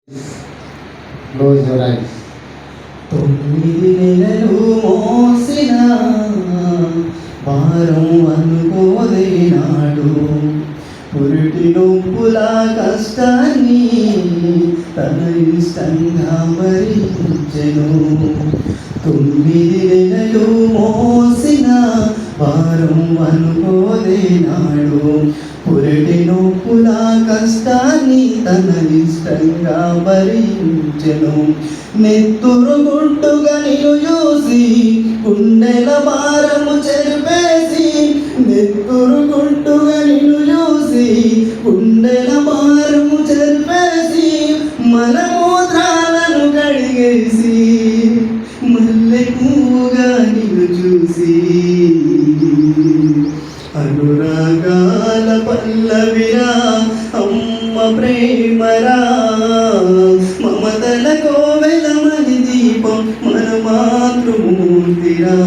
Close your eyes. తొమ్మిది నెలలు మోసిన భారం అనుకోలేనాడు, పురిటి నొప్పుల కష్టాన్ని తన ఇష్టంగా భరించెను. 9 నెలలు మోసిన భారం అనుకోలేనాడు, పురిటి నొప్పుల కష్టాన్ని తన ఇష్టంగా భరించెను. నెత్తురు గుట్టుగా నిన్ను చూసి గుండెల భారము చెరిపేసి, నెత్తురు గుట్టుగా నిన్ను చూసి గుండెల భారము చెరిపేసి, మలమూత్రాలను కడిగేసి మల్లె పువ్వుగా నిన్ను చూసి, అనురాగాల పల్లవిరా అమ్మ ప్రేమరా, మమతల కోవెలమని దీపం మన మాతృమూర్తిరా,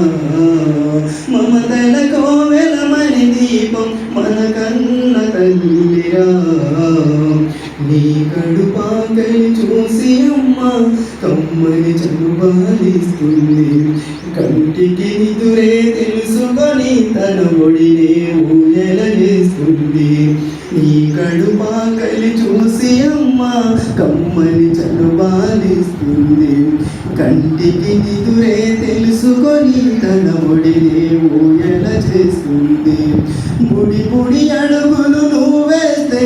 మమతల కోవెలమని దీపం మన కన్న తల్లిరా. నీ కడుపాకలి చూసి అమ్మ కమ్మని చనుబాలిస్తుంది, కంటికి నిదురే తెలుసుకొని తన ఒడినే ఊయలనేస్తుంది. నీ కడుపాకలి చూసి అమ్మ కమ్మని చనుబాలిస్తుంది, కంటికి నిదురే తెలుసుకొని తన ఒడినే ఊయల చేస్తుంది. బుడి బుడి అడుగులు నువ్వు వేస్తే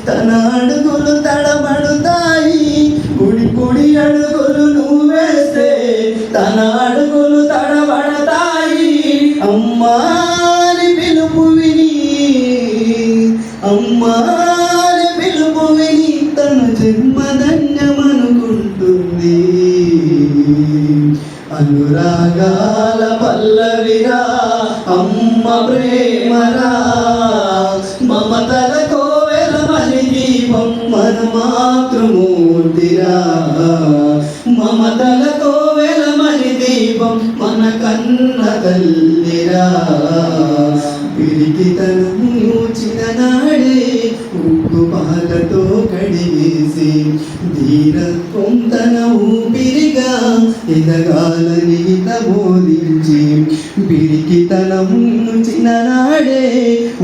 తన అడుగులు తడబడుతాయి, బుడి బుడి అడుగులు నువ్వు వేస్తే తన అడుగులు తడబడతాయి. అమ్మాని పిలుపు విని, అమ్మాని పిలుపు విని తన జన్మధన్యమనుకుంటుంది. అనురాగాల పల్లవిరా అమ్మ ప్రేమరా, మమతల కోవెలమని దీపం మన మాతృమూర్తిరా, మమతల కోవెలమని దీపం మన కన్న తల్లిరా. పిరికితనము నూచిన నాడే ఉగ్గు పాలతో కడిగేసి, ధీరత్వం తన ఊపిరిగా ఎదగాలని బోధించి, పిరికితనము నూచిన నాడే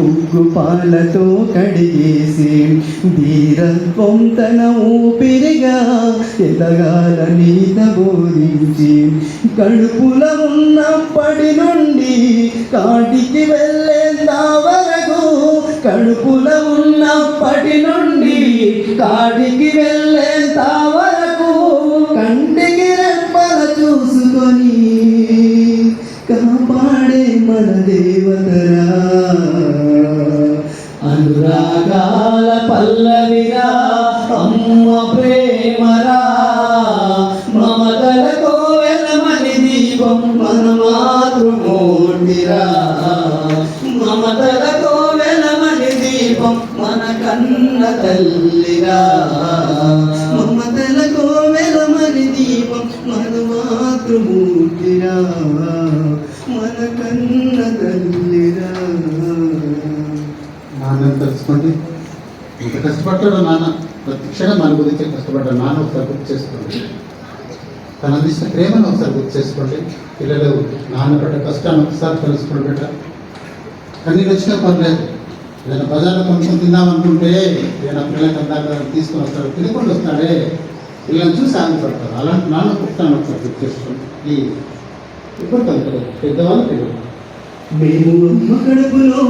ఉగ్గు పాలతో కడిగేసి, ధీరత్వం తన ఊపిరిగా ఎదగాలని బోధించి, కడుపుల ఉన్నప్పటి నుండి కాటికి వెళ్ళేంత వరకు, కడుపుల ఉన్నప్పటి నుండి కాటికి వెళ్ళేంత వరకు, కంటికి రెప్పల చూసుకొని కాపాడే మన దేవతరా. అనురాగాల పల్లవిరా అమ్మ ప్రేమరా, మమతల కోవెలమని దీపం మన మాతృమూర్తిరా, మమతల కోవెలమని దీపం మన కన్న తల్లిరా, మమతల కోవెలమని దీపం మన మాతృమూర్తిరా, మన కన్న తల్లిరా. నాన్న తెలుసుకోండి, ఇంత కష్టపడ్డాడు నాన్న, ప్రతి క్షణం మన గురించి కష్టపడ్డాడు నాన్న. ఒకసారి గుర్తు చేసుకోండి, తన అందించిన ప్రేమను ఒకసారి గుర్తు చేసుకోండి. పిల్లలు నాన్న పడ్డ కష్టాన్ని ఒకసారి తెలుసుకోండి బిడ్డ. కన్నీళ్ళు వచ్చినా పర్లేదు, ఏదైనా బజార్లో కొంచెం తిందామనుకుంటే ఏదైనా పిల్లలకి అందాక తీసుకొని వస్తాడు, తినకుండా వస్తాడే, పిల్లల్ని చూసి ఆనందపడతారు. అలాంటి నాన్న పుట్టాను ఒకసారి గుర్తు చేసుకోండి. ఈ ఇప్పుడు కలుగుతారు పెద్దవాళ్ళు పిల్లలు. మేము అమ్మ కడుపులో